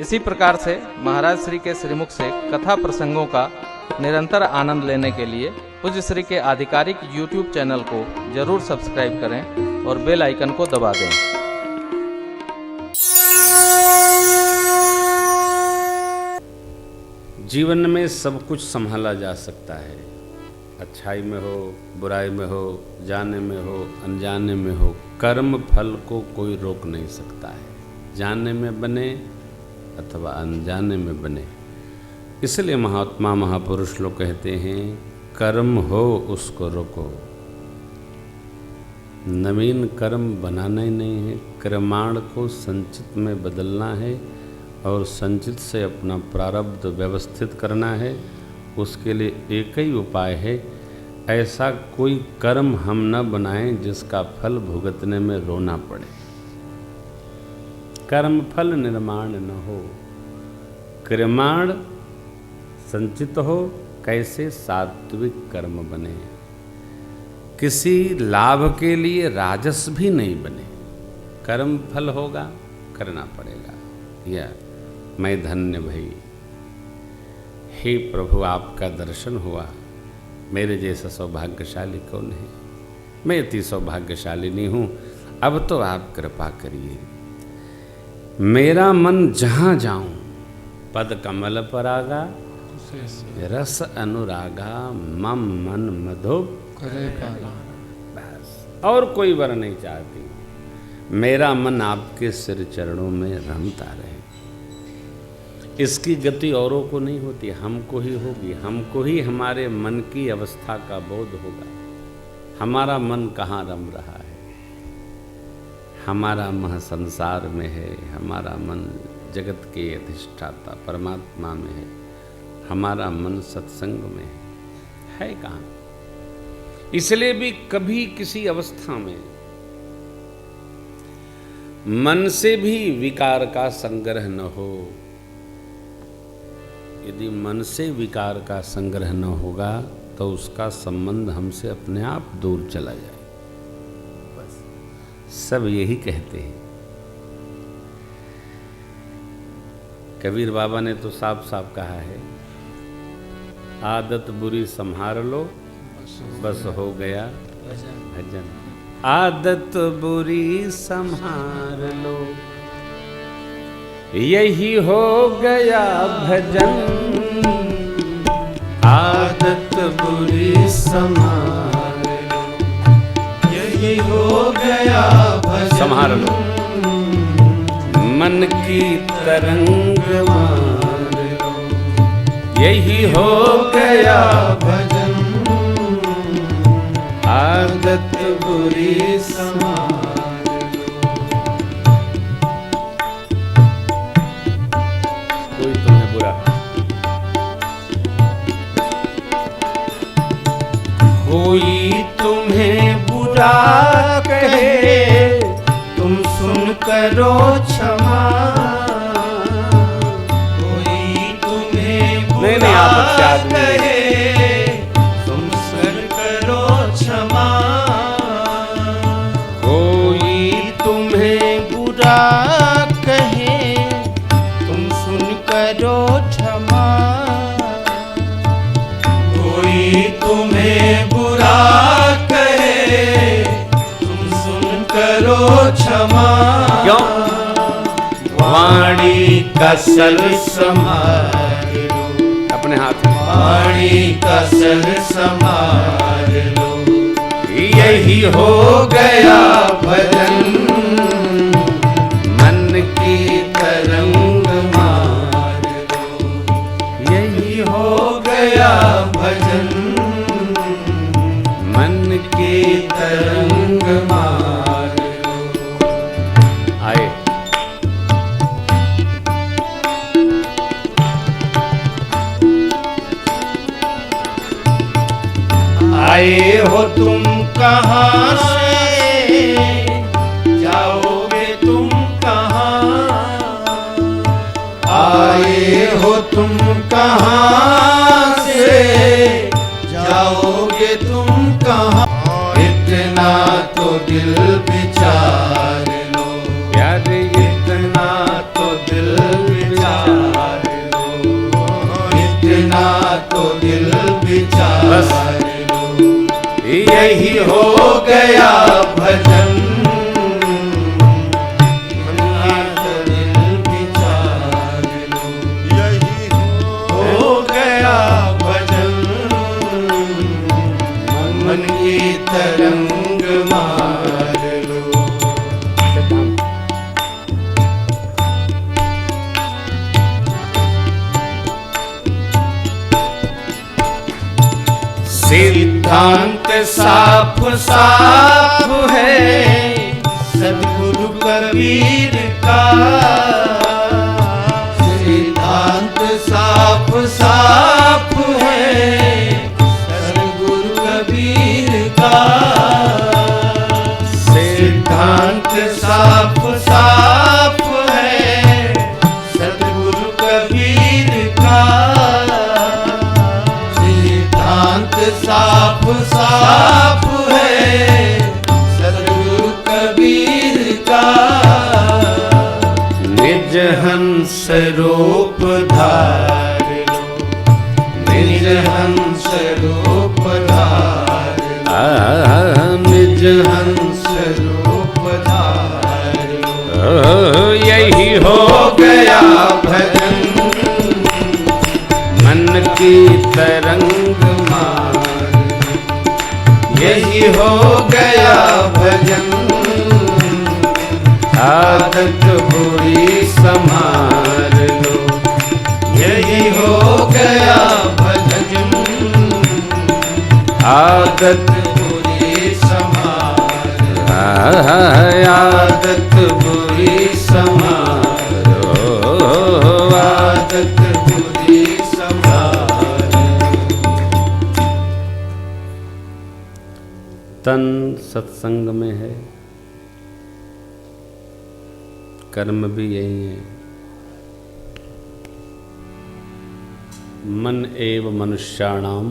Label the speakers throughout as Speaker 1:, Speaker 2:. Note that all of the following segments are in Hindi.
Speaker 1: इसी प्रकार से महाराज श्री के श्रीमुख से कथा प्रसंगों का निरंतर आनंद लेने के लिए पूज्य श्री के आधिकारिक YouTube चैनल को जरूर सब्सक्राइब करें और बेल आइकन को दबा दें।
Speaker 2: जीवन में सब कुछ संभाला जा सकता है, अच्छाई में हो, बुराई में हो, जाने में हो, अनजाने में हो। कर्म फल को कोई रोक नहीं सकता है, जाने में बने अथवा अनजाने में बने। इसलिए महात्मा महापुरुष लोग कहते हैं कर्म हो उसको रोको। नवीन कर्म बनाना ही नहीं है, कर्माण को संचित में बदलना है और संचित से अपना प्रारब्ध व्यवस्थित करना है। उसके लिए एक ही उपाय है, ऐसा कोई कर्म हम न बनाएं जिसका फल भुगतने में रोना पड़े। कर्म फल निर्माण न हो, कर्माण संचित हो। कैसे? सात्विक कर्म बने, किसी लाभ के लिए राजस भी नहीं बने। कर्म फल होगा, करना पड़ेगा। यह मैं धन्य भई, हे प्रभु आपका दर्शन हुआ, मेरे जैसा सौभाग्यशाली कौन है। मैं इतनी सौभाग्यशालिनी हूँ, अब तो आप कृपा करिए। मेरा मन जहाँ जाऊँ पद कमल परागा, रस अनुरागा, मम मन मधु करे पाला। बस और कोई वर नहीं चाहती, मेरा मन आपके सिर चरणों में रमता रहे। इसकी गति औरों को नहीं होती, हमको ही होगी। हमको ही हमारे मन की अवस्था का बोध होगा। हमारा मन कहाँ रम रहा है? हमारा मन संसार में है, हमारा मन जगत के अधिष्ठाता परमात्मा में है, हमारा मन सत्संग में है कहाँ? इसलिए भी कभी किसी अवस्था में मन से भी विकार का संग्रह न हो। यदि मन से विकार का संग्रह न होगा तो उसका संबंध हमसे अपने आप दूर चला जाए। बस सब यही कहते हैं। कबीर बाबा ने तो साफ साफ कहा है, आदत बुरी संभार लो बस हो गया भजन। आदत बुरी संभार लो यही हो गया भजन। आदत बुरी संभार लो यही हो गया भजन। संभार लो मन की तरंग मार लो यही हो गया भजन। आदत बुरी संभार लो। कोई तुम्हें बुरा, कोई तुम्हें बुरा कहे तुम सुन करो क्षमा। कोई तुम्हें बुरा कहे तुम सुन करो क्षमा। कोई तुम्हें बुरा कहे तुम सुन करो क्षमा। कोई तुम्हें बुरा कहे तुम सुन करो क्षमा। क्यों? वाणी का सल संभाल लो अपने हाथ में। वाणी का सल संभाल लो यही हो गया भजन। मन की तरंग मार लो यही हो गया भजन। मन की तरंग मार लो। आए आए हो तुम कहाँ से, जाओगे तुम कहाँ। आए हो तुम कहाँ से, जाओगे तुम कहाँ। इतना तो दिल विचार लो यार, इतना तो दिल विचार यही हो गया भजन, दिल विचार लो, यही हो गया भजन, मन की तरंग मार लो। सिद्धांत साफ साफ है सद्गुरु कबीर का, सिद्धांत साफ साफ है सद्गुरु कबीर का, सिद्धांत साफ साफ है सद्गुरु कबीर का, साफ साफ है सद्गुरु कबीर का, निज हंस रूप धार लो, निज हंस रूप धार लो, निज हंस रूप धार लो, यही हो गया भजन, मन की तरंग मार, यही हो गया भजन, आदत बुरी संभाल लो, यही हो गया भजन, आदत बुरी संभाल, आदत बुरी संभालो, आदत बुरी संभाल। तन सत्संग में है, कर्म भी यही है, मन एव मनुष्याणाम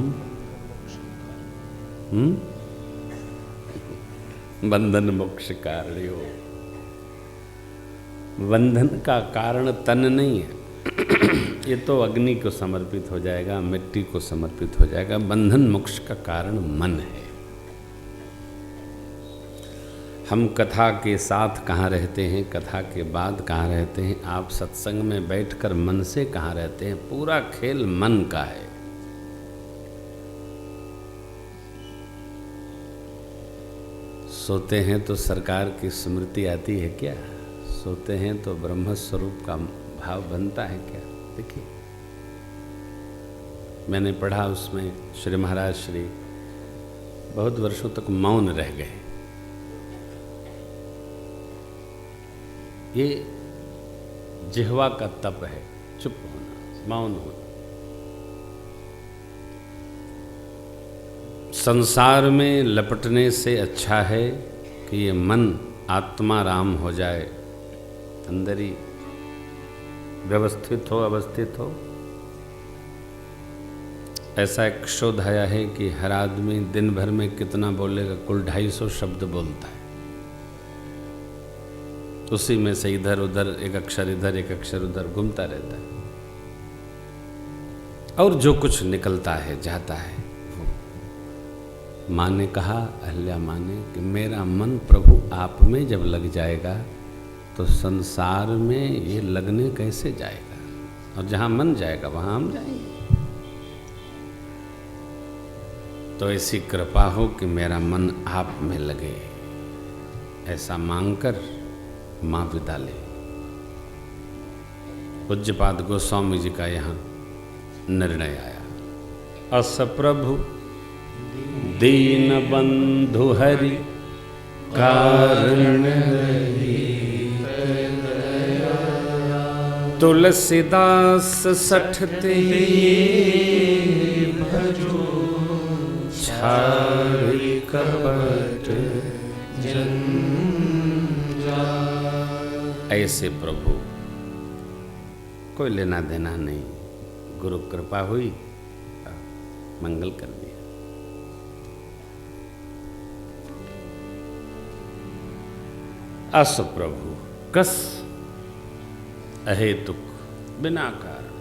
Speaker 2: बंधन मोक्ष कार्यो। बंधन का कारण तन नहीं है, ये तो अग्नि को समर्पित हो जाएगा, मिट्टी को समर्पित हो जाएगा। बंधन मोक्ष का कारण मन है। हम कथा के साथ कहाँ रहते हैं, कथा के बाद कहाँ रहते हैं, आप सत्संग में बैठकर मन से कहाँ रहते हैं। पूरा खेल मन का है। सोते हैं तो सरकार की स्मृति आती है क्या? सोते हैं तो ब्रह्म स्वरूप का भाव बनता है क्या? देखिए, मैंने पढ़ा उसमें श्री महाराज श्री बहुत वर्षों तक मौन रह गए। ये जिह्वा का तप है, चुप होना, मौन होना। संसार में लपटने से अच्छा है कि ये मन आत्मा राम हो जाए, अंदर ही व्यवस्थित हो, अवस्थित हो। ऐसा एक शोध आया है कि हर आदमी दिन भर में कितना बोलेगा, कुल 250 शब्द बोलता है। उसी में से इधर उधर एक अक्षर इधर एक अक्षर उधर घूमता रहता है, और जो कुछ निकलता है जाता है। माँ ने कहा, अहल्या माँ ने, कि मेरा मन प्रभु आप में जब लग जाएगा तो संसार में ये लगने कैसे जाएगा, और जहाँ मन जाएगा वहाँ हम जाएंगे। तो ऐसी कृपा हो कि मेरा मन आप में लगे, ऐसा मांगकर माँ विदा ले। पूज्यपाद गोस्वामी जी का यहाँ निर्णय आया। अस प्रभु दीन बंधु हरि कारण तुलसीदास सठते भजो छाड़ी कपट ऐसे प्रभु कोई लेना देना नहीं, गुरु कृपा हुई, मंगल कर दिया। अस प्रभु कस अहेतुक बिना कारण,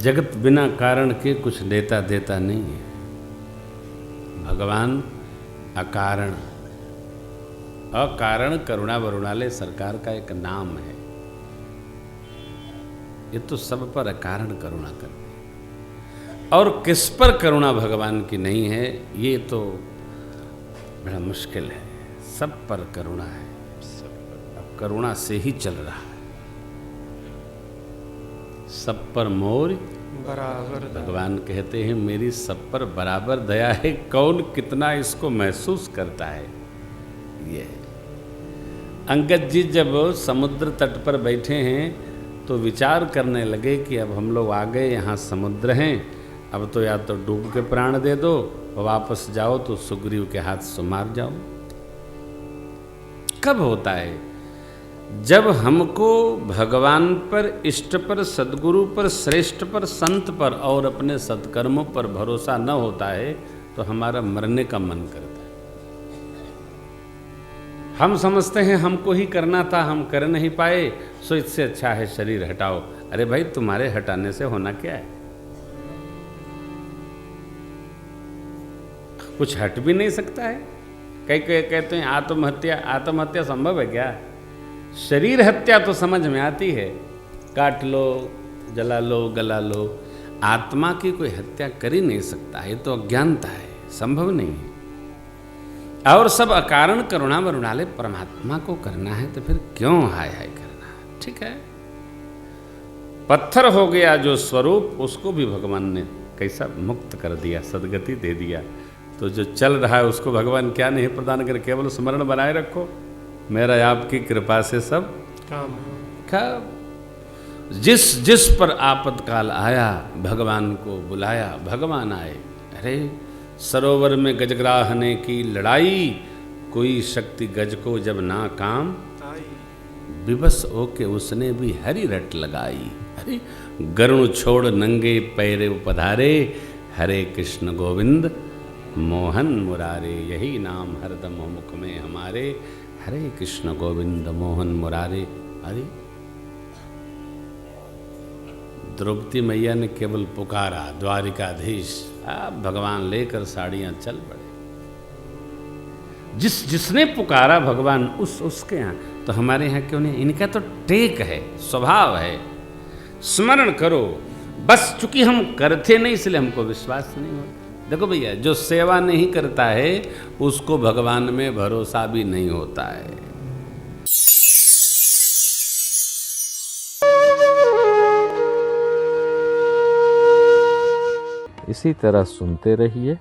Speaker 2: जगत बिना कारण के कुछ लेता देता नहीं है। भगवान अकारण, अकारण करुणा वरुणालय सरकार का एक नाम है। ये तो सब पर अकारण करुणा करते हैं, और किस पर करुणा भगवान की नहीं है ये तो बड़ा मुश्किल है। सब पर करुणा है, अब करुणा से ही चल रहा है। सब पर मोर
Speaker 3: बराबर
Speaker 2: भगवान कहते हैं मेरी सब पर बराबर दया है, कौन कितना इसको महसूस करता है। ये अंगद जी जब समुद्र तट पर बैठे हैं तो विचार करने लगे कि अब हम लोग आ गए, यहाँ समुद्र हैं, अब तो या तो डूब के प्राण दे दो और वापस जाओ तो सुग्रीव के हाथ से मार जाओ। कब होता है? जब हमको भगवान पर, इष्ट पर, सद्गुरु पर, श्रेष्ठ पर, संत पर और अपने सत्कर्मों पर भरोसा न होता है तो हमारा मरने का मन करता है। हम समझते हैं हमको ही करना था, हम कर नहीं पाए, सो इससे अच्छा है शरीर हटाओ। अरे भाई, तुम्हारे हटाने से होना क्या है? कुछ हट भी नहीं सकता है। कई कहते हैं आत्महत्या, आत्महत्या संभव है क्या? शरीर हत्या तो समझ में आती है, काट लो, जला लो, गला लो। आत्मा की कोई हत्या कर ही नहीं सकता, ये तो अज्ञानता है, संभव नहीं है। और सब अकारण करुणा वरुणालय परमात्मा को करना है तो फिर क्यों हाय हाय करना है? ठीक है, पत्थर हो गया जो स्वरूप, उसको भी भगवान ने कैसा मुक्त कर दिया, सदगति दे दिया। तो जो चल रहा है उसको भगवान क्या नहीं प्रदान कर, केवल स्मरण बनाए रखो, मेरा आपकी कृपा से सब
Speaker 3: काम
Speaker 2: जिस जिस पर आपतकाल आया भगवान को बुलाया, भगवान आए। अरे सरोवर में गजग्राहने की लड़ाई, कोई शक्ति गज को जब ना काम
Speaker 3: आई,
Speaker 2: विवश होके उसने भी हरी रट लगाई। अरे गरुण छोड़ नंगे पैरे पधारे, हरे कृष्ण गोविंद मोहन मुरारे, यही नाम हरदम हो मुख में हमारे, हरे कृष्ण गोविंद मोहन मुरारे। अरे द्रौपदी मैया ने केवल पुकारा, द्वारिकाधीश, अब भगवान लेकर साड़ियां चल पड़े। जिसने पुकारा भगवान उसके यहाँ, तो हमारे यहाँ क्यों नहीं? इनका तो टेक है, स्वभाव है, स्मरण करो बस। चूंकि हम करते नहीं इसलिए हमको विश्वास नहीं होता। देखो भैया, जो सेवा नहीं करता है उसको भगवान में भरोसा भी नहीं होता है।
Speaker 1: इसी तरह सुनते रहिए,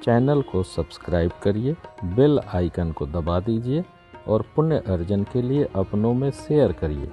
Speaker 1: चैनल को सब्सक्राइब करिए, बेल आइकन को दबा दीजिए और पुण्य अर्जन के लिए अपनों में शेयर करिए।